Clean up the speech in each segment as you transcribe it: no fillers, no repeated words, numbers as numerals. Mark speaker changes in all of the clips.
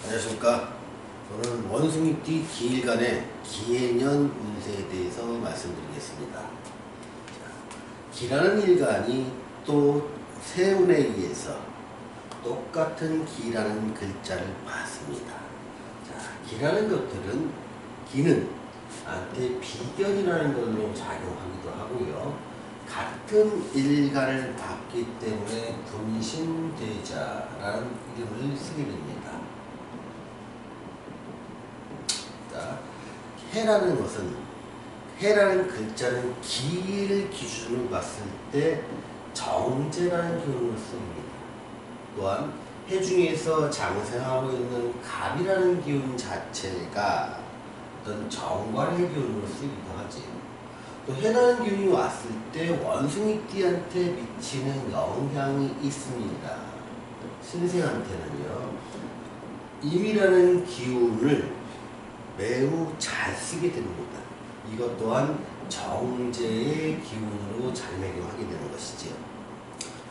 Speaker 1: 안녕하십니까. 저는 원숭이띠 기일간의 기해년 운세에 대해서 말씀드리겠습니다. 기라는 일간이 또 세운에 의해서 똑같은 기라는 글자를 봤습니다. 기라는 것들은 기는 한테 비견이라는 걸로 작용하기도 하고요. 같은 일간을 봤기 때문에 군신대자라는 이름을 쓰게 됩니다. 해라는 것은, 해라는 글자는 기를 기준으로 봤을 때 정제라는 기운으로 씁니다. 또한 해 중에서 장생하고 있는 갑이라는 기운 자체가 어떤 정관의 기운으로 쓰기도 하지. 또 해라는 기운이 왔을 때 원숭이띠한테 미치는 영향이 있습니다. 신생한테는요, 임이라는 기운을 매우 잘 쓰게 됩니다. 이것 또한 정제의 기운으로 자리매김하게 되는 것이지요.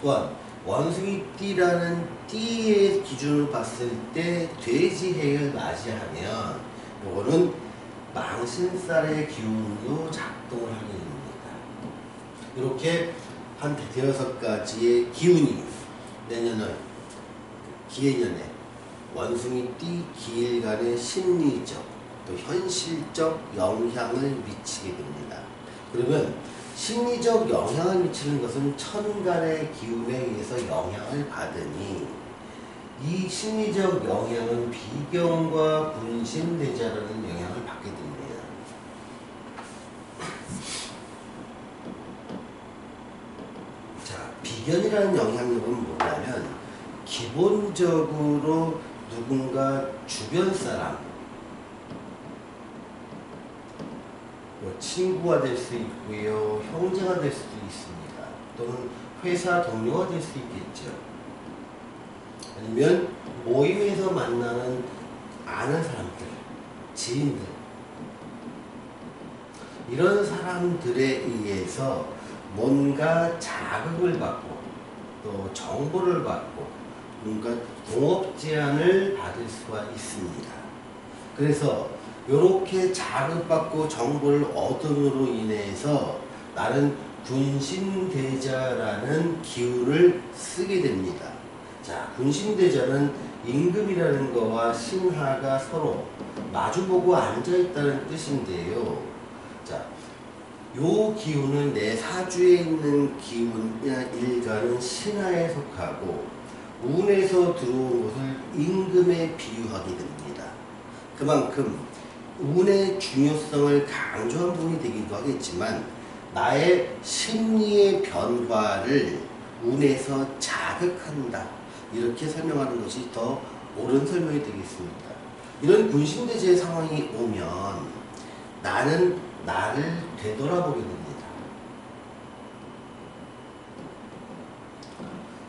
Speaker 1: 또한 원숭이띠라는 띠의 기준으로 봤을 때 돼지해를 맞이하면 이거는 망신살의 기운으로 작동을 하게 됩니다. 이렇게 한 106가지의 기운이 내년은 기해년에 원숭이띠 기일간의 심리적 또 현실적 영향을 미치게 됩니다. 그러면 심리적 영향을 미치는 것은 천간의 기운에 의해서 영향을 받으니 이 심리적 영향은 비견과 군신대자라는 영향을 받게 됩니다. 자, 비견이라는 영향력은 뭐냐면 기본적으로 누군가 주변 사람, 친구가 될 수 있고요, 형제가 될 수도 있습니다. 또는 회사 동료가 될 수 있겠죠. 아니면 모임에서 만나는 아는 사람들, 지인들, 이런 사람들에 의해서 뭔가 자극을 받고 또 정보를 받고 뭔가 동업 제안을 받을 수가 있습니다. 그래서 이렇게 자극받고 정보를 얻음으로 인해서 나는 군신대자라는 기운을 쓰게 됩니다. 자, 군신대자는 임금이라는 거와 신하가 서로 마주보고 앉아있다는 뜻인데요. 자, 요 기운은 내 사주에 있는 기운이나 일간은 신하에 속하고 운에서 들어온 것을 임금에 비유하게 됩니다. 그만큼 운의 중요성을 강조한 부분이 되기도 하겠지만 나의 심리의 변화를 운에서 자극한다, 이렇게 설명하는 것이 더 옳은 설명이 되겠습니다. 이런 군신대제의 상황이 오면 나는 나를 되돌아보게 됩니다.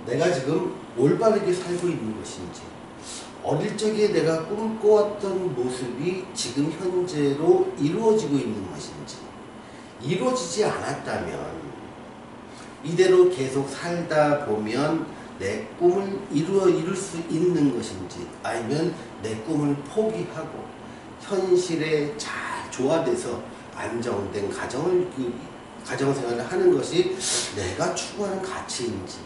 Speaker 1: 내가 지금 올바르게 살고 있는 것인지, 어릴 적에 내가 꿈꿔왔던 모습이 지금 현재로 이루어지고 있는 것인지, 이루어지지 않았다면 이대로 계속 살다 보면 내 꿈을 이룰 수 있는 것인지, 아니면 내 꿈을 포기하고 현실에 잘 조화돼서 안정된 가정생활을 하는 것이 내가 추구하는 가치인지,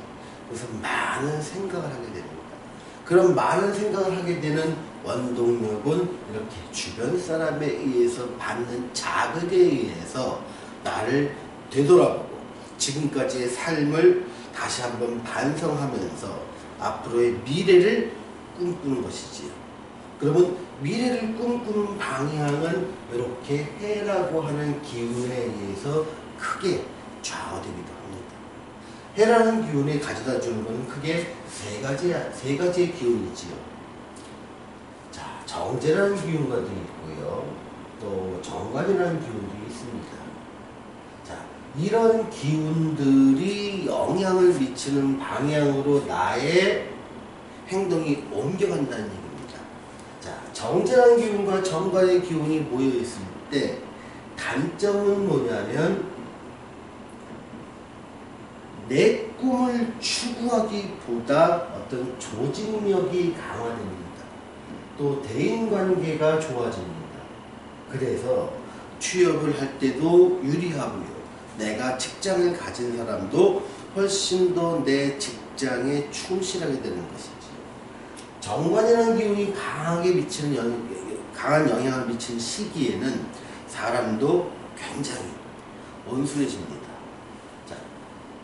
Speaker 1: 그래서 많은 생각을 하게 됩니다. 그런 많은 생각을 하게 되는 원동력은 이렇게 주변 사람에 의해서 받는 자극에 의해서 나를 되돌아보고 지금까지의 삶을 다시 한번 반성하면서 앞으로의 미래를 꿈꾸는 것이지요. 그러면 미래를 꿈꾸는 방향은 이렇게 해라고 하는 기운에 의해서 크게 좌우되기도 합니다. 해라는 기운이 가져다 주는 것은 크게 세 가지의 기운이지요. 자, 정제라는 기운도 있고요, 또 정관이라는 기운도 있습니다. 자, 이런 기운들이 영향을 미치는 방향으로 나의 행동이 옮겨간다는 얘기입니다. 자, 정제라는 기운과 정관의 기운이 모여 있을 때 단점은 뭐냐면 내 꿈을 추구하기보다 어떤 조직력이 강화됩니다. 또 대인관계가 좋아집니다. 그래서 취업을 할 때도 유리하고요. 내가 직장을 가진 사람도 훨씬 더 내 직장에 충실하게 되는 것이지요. 정관이라는 기운이 강한 영향을 미치는 시기에는 사람도 굉장히 온순해집니다. 자,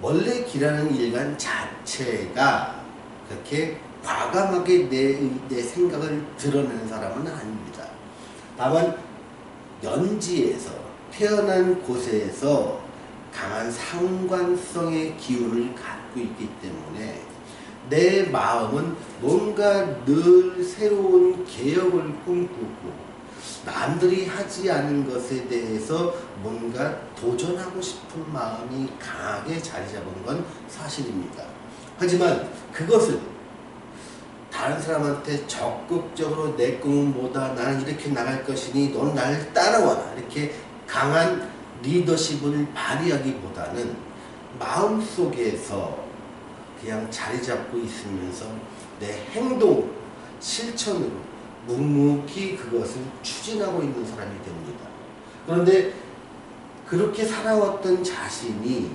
Speaker 1: 원래 기라는 일간 자체가 그렇게 과감하게 내 생각을 드러내는 사람은 아닙니다. 다만 연지에서 태어난 곳에서 강한 상관성의 기운을 갖고 있기 때문에 내 마음은 뭔가 늘 새로운 개혁을 꿈꾸고 남들이 하지 않은 것에 대해서 뭔가 도전하고 싶은 마음이 강하게 자리 잡은 건 사실입니다. 하지만 그것을 다른 사람한테 적극적으로 내 꿈은 뭐다, 나는 이렇게 나갈 것이니 넌 나를 따라와라, 이렇게 강한 리더십을 발휘하기보다는 마음속에서 그냥 자리 잡고 있으면서 내 행동, 실천으로 묵묵히 그것을 추진하고 있는 사람이 됩니다. 그런데 그렇게 살아왔던 자신이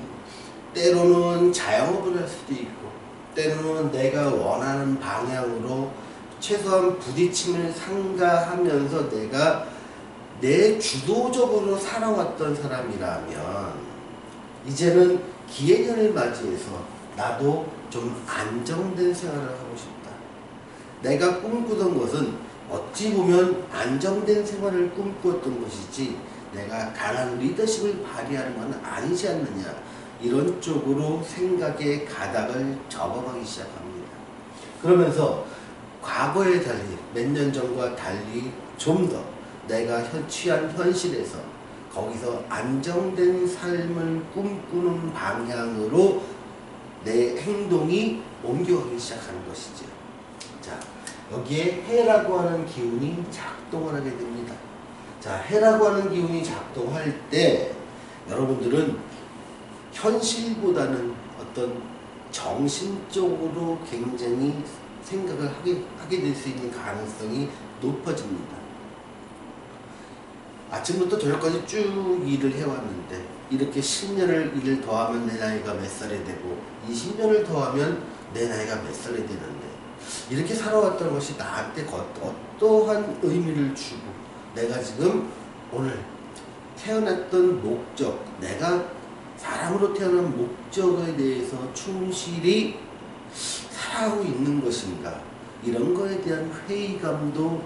Speaker 1: 때로는 자영업을 할 수도 있고 때로는 내가 원하는 방향으로 최소한 부딪힘을 상가하면서 내가 내 주도적으로 살아왔던 사람이라면 이제는 기해년을 맞이해서 나도 좀 안정된 생활을 하고 싶다. 내가 꿈꾸던 것은 어찌 보면 안정된 생활을 꿈꾸었던 것이지 내가 강한 리더십을 발휘하는 건 아니지 않느냐, 이런 쪽으로 생각의 가닥을 접어가기 시작합니다. 그러면서 과거에 달리 몇 년 전과 달리 좀 더 내가 취한 현실에서 거기서 안정된 삶을 꿈꾸는 방향으로 내 행동이 옮겨가기 시작하는 것이죠. 자, 여기에 해라고 하는 기운이 작동을 하게 됩니다. 자, 해라고 하는 기운이 작동할 때 여러분들은 현실보다는 어떤 정신적으로 굉장히 생각을 하게 될 수 있는 가능성이 높아집니다. 아침부터 저녁까지 쭉 일을 해왔는데 이렇게 10년을 일을 더하면 내 나이가 몇 살이 되고 20년을 더하면 내 나이가 몇 살이 되는데 이렇게 살아왔던 것이 나한테 어떠한 의미를 주고 내가 지금 오늘 태어났던 목적, 내가 사람으로 태어난 목적에 대해서 충실히 살아가고 있는 것인가, 이런 거에 대한 회의감도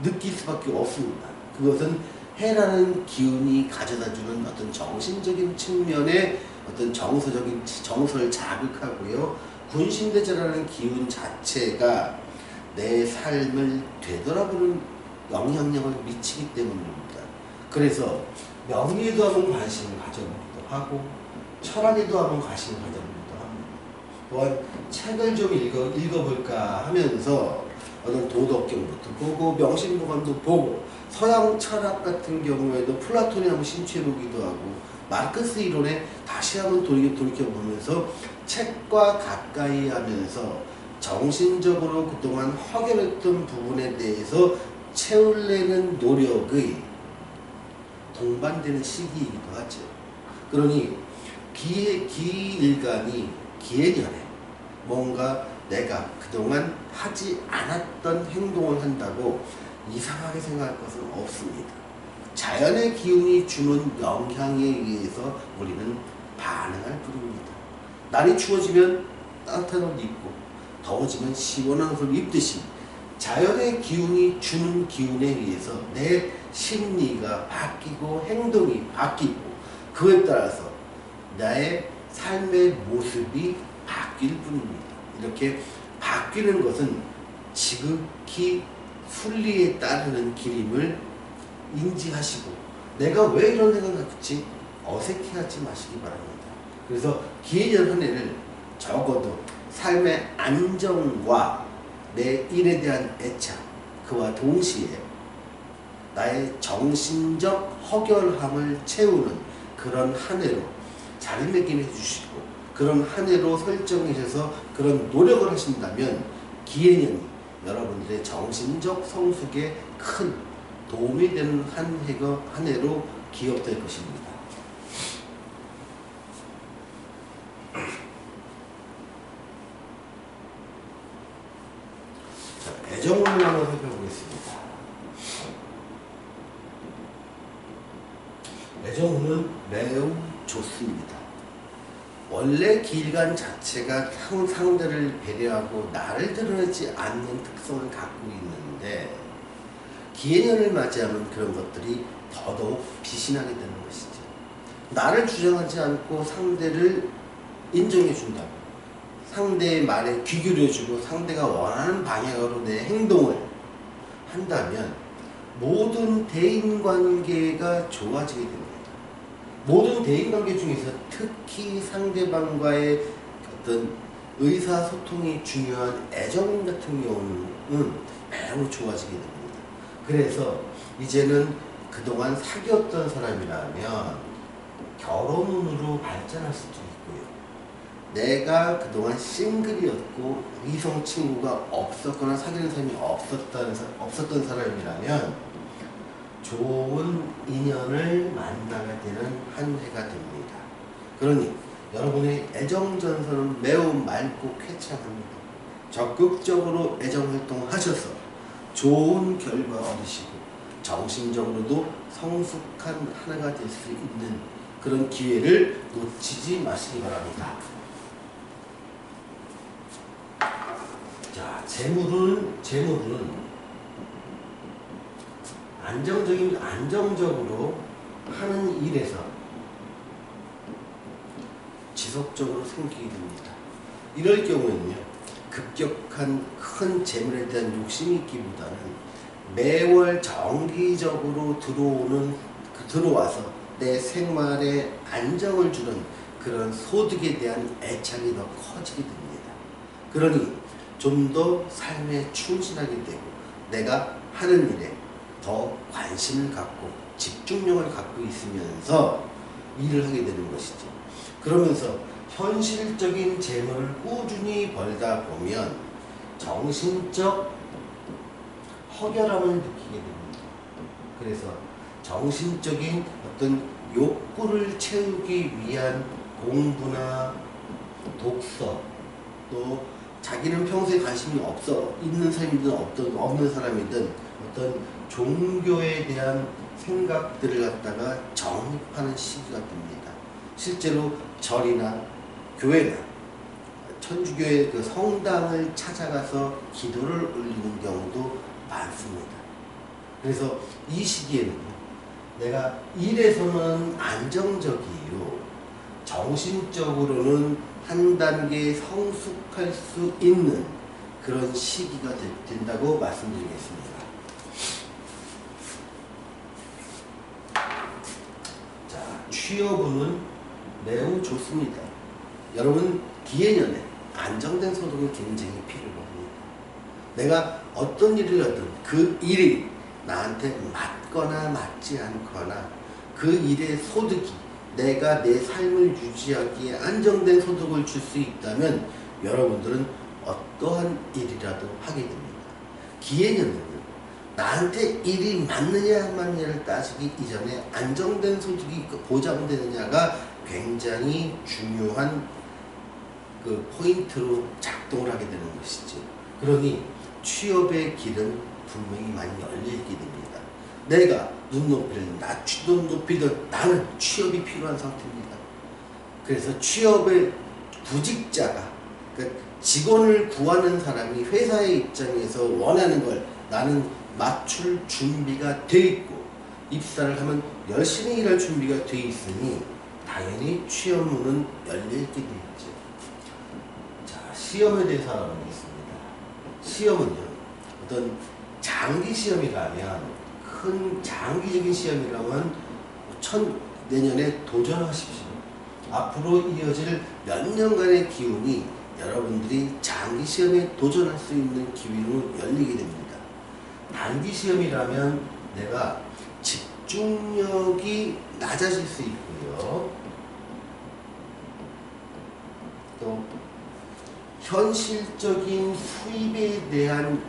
Speaker 1: 느낄 수밖에 없습니다. 그것은 해라는 기운이 가져다주는 어떤 정신적인 측면의 어떤 정서를 자극하고요. 군신대자라는 기운 자체가 내 삶을 되돌아보는 영향력을 미치기 때문입니다. 그래서 명리에도 한번 관심을 가져보기도 하고 철학에도 한번 관심을 가져보기도 합니다. 또한 책을 좀 읽어볼까 하면서 어떤 도덕경부터 보고 명심보감도 보고 서양 철학 같은 경우에도 플라톤에 한번 심취해보기도 하고 마르크스 이론에 다시 한번 돌이켜보면서 책과 가까이 하면서 정신적으로 그동안 허결했던 부분에 대해서 채우려는 노력의 동반되는 시기이기도 하죠. 그러니 기일간이 기해년에 뭔가 내가 그동안 하지 않았던 행동을 한다고 이상하게 생각할 것은 없습니다. 자연의 기운이 주는 영향에 의해서 우리는 반응할 뿐입니다. 날이 추워지면 따뜻한 옷 입고 더워지면 시원한 옷을 입듯이 자연의 기운이 주는 기운에 의해서 내 심리가 바뀌고 행동이 바뀌고 그에 따라서 나의 삶의 모습이 바뀔 뿐입니다. 이렇게 바뀌는 것은 지극히 순리에 따르는 길임을 인지하시고 내가 왜 이런 생각을 갖지 어색해하지 마시기 바랍니다. 그래서 기해년 한 해를 적어도 삶의 안정과 내 일에 대한 애착, 그와 동시에 나의 정신적 허결함을 채우는 그런 한 해로 자리매김해 주시고 그런 한 해로 설정해 주셔서 그런 노력을 하신다면 기해년이 여러분들의 정신적 성숙에 큰 도움이 되는 한 해로 기억될 것입니다. 자, 애정운을 한번 살펴보겠습니다. 애정운은 매우 좋습니다. 원래 기일관 자체가 상대를 배려하고 나를 드러내지 않는 특성을 갖고 있는데 기해년을 맞이하면 그런 것들이 더더욱 비신하게 되는 것이죠. 나를 주장하지 않고 상대를 인정해 준다고, 상대의 말에 귀 기울여주고 상대가 원하는 방향으로 내 행동을 한다면 모든 대인관계가 좋아지게 됩니다. 모든 대인관계 중에서 특히 상대방과의 어떤 의사소통이 중요한 애정 같은 경우는 매우 좋아지게 됩니다. 그래서 이제는 그동안 사귀었던 사람이라면 결혼운으로 발전할 수도 있고요. 내가 그동안 싱글이었고 이성 친구가 없었거나 사귀는 사람이 없었던 사람이라면 좋은 인연을 만나게 되는 한 해가 됩니다. 그러니 여러분의 애정전선은 매우 맑고 쾌차합니다. 적극적으로 애정활동을 하셔서 좋은 결과 얻으시고 정신적으로도 성숙한 하나가 될 수 있는 그런 기회를 놓치지 마시기 바랍니다. 자, 재물은 안정적으로 하는 일에서 지속적으로 생기게 됩니다. 이럴 경우에는요, 급격한 큰 재물에 대한 욕심이 있기보다는 매월 정기적으로 들어와서 내 생활에 안정을 주는 그런 소득에 대한 애착이 더 커지게 됩니다. 그러니 좀 더 삶에 충실하게 되고 내가 하는 일에 더 관심을 갖고 집중력을 갖고 있으면서 일을 하게 되는 것이죠. 그러면서 현실적인 재물을 꾸준히 벌다 보면 정신적 허결함을 느끼게 됩니다. 그래서 정신적인 어떤 욕구를 채우기 위한 공부나 독서, 또 자기는 평소에 관심이 있는 사람이든 없는 사람이든 어떤 종교에 대한 생각들을 갖다가 정립하는 시기가 됩니다. 실제로 절이나 교회나 천주교의 그 성당을 찾아가서 기도를 올리는 경우도 많습니다. 그래서 이 시기에는 내가 일에서는 안정적이요, 정신적으로는 한 단계 성숙할 수 있는 그런 시기가 된다고 말씀드리겠습니다. 자, 취업운은 매우 좋습니다. 여러분, 기해년에 안정된 소득이 굉장히 필요합니다. 내가 어떤 일을 하든 그 일이 나한테 맞거나 맞지 않거나 그 일의 소득이 내가 내 삶을 유지하기에 안정된 소득을 줄 수 있다면 여러분들은 어떠한 일이라도 하게 됩니다. 기해년은 나한테 일이 맞느냐 안 맞느냐를 따지기 이전에 안정된 소득이 보장되느냐가 굉장히 중요한 그 포인트로 작동을 하게 되는 것이죠. 그러니 취업의 길은 분명히 많이 열리게 됩니다. 내가 눈높이를 낮추든 높이든 나는 취업이 필요한 상태입니다. 그래서 취업의 구직자가, 그러니까 직원을 구하는 사람이 회사의 입장에서 원하는 걸 나는 맞출 준비가 돼 있고 입사를 하면 열심히 일할 준비가 돼 있으니 당연히 취업문은 열려있게 돼 있죠. 자, 시험에 대해서 알아보겠습니다. 시험은요, 어떤 장기 시험이라면, 큰 장기적인 시험이라면 내년에 도전하십시오. 앞으로 이어질 몇 년간의 기운이 여러분들이 장기 시험에 도전할 수 있는 기회로 열리게 됩니다. 단기 시험이라면 내가 집중력이 낮아질 수 있고요. 또 현실적인 수입에 대한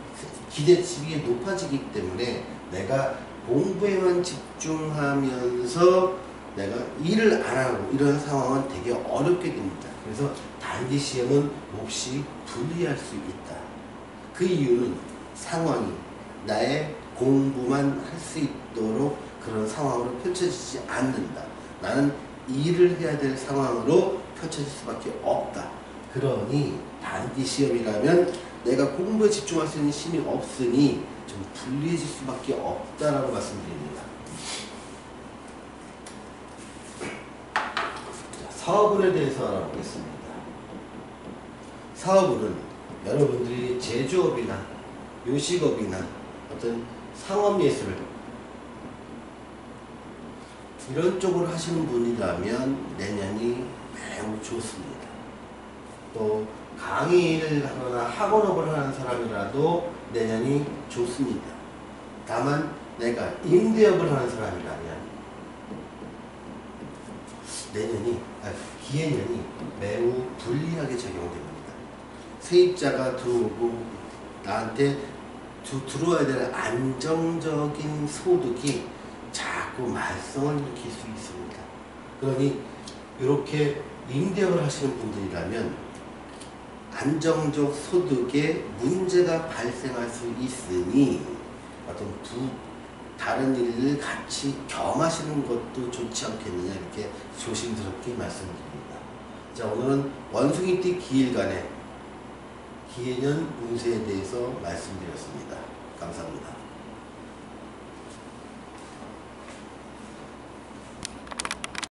Speaker 1: 기대치가 높아지기 때문에 내가 공부에만 집중하면서 내가 일을 안 하고 이런 상황은 되게 어렵게 됩니다. 그래서 단기 시험은 몹시 불리할 수 있다. 그 이유는 상황이 나의 공부만 할 수 있도록 그런 상황으로 펼쳐지지 않는다. 나는 일을 해야 될 상황으로 펼쳐질 수밖에 없다. 그러니 단기 시험이라면 내가 공부에 집중할 수 있는 힘이 없으니 좀 불리해질 수밖에 없다라고 말씀드립니다. 사업운에 대해서 알아보겠습니다. 사업운은 여러분들이 제조업이나 요식업이나 어떤 상업예술 이런 쪽으로 하시는 분이라면 내년이 매우 좋습니다. 또 강의를 하거나 학원업을 하는 사람이라도 내년이 좋습니다. 다만 내가 임대업을 하는 사람이라면 기해년이 매우 불리하게 적용됩니다. 세입자가 들어오고 나한테 들어와야 될 안정적인 소득이 자꾸 말썽을 일으킬 수 있습니다. 그러니 이렇게 임대업을 하시는 분들이라면 안정적 소득에 문제가 발생할 수 있으니 어떤 다른 일을 같이 겸하시는 것도 좋지 않겠느냐 이렇게 조심스럽게 말씀드립니다. 자, 오늘은 원숭이띠 기일간의 기해년 운세에 대해서 말씀드렸습니다. 감사합니다.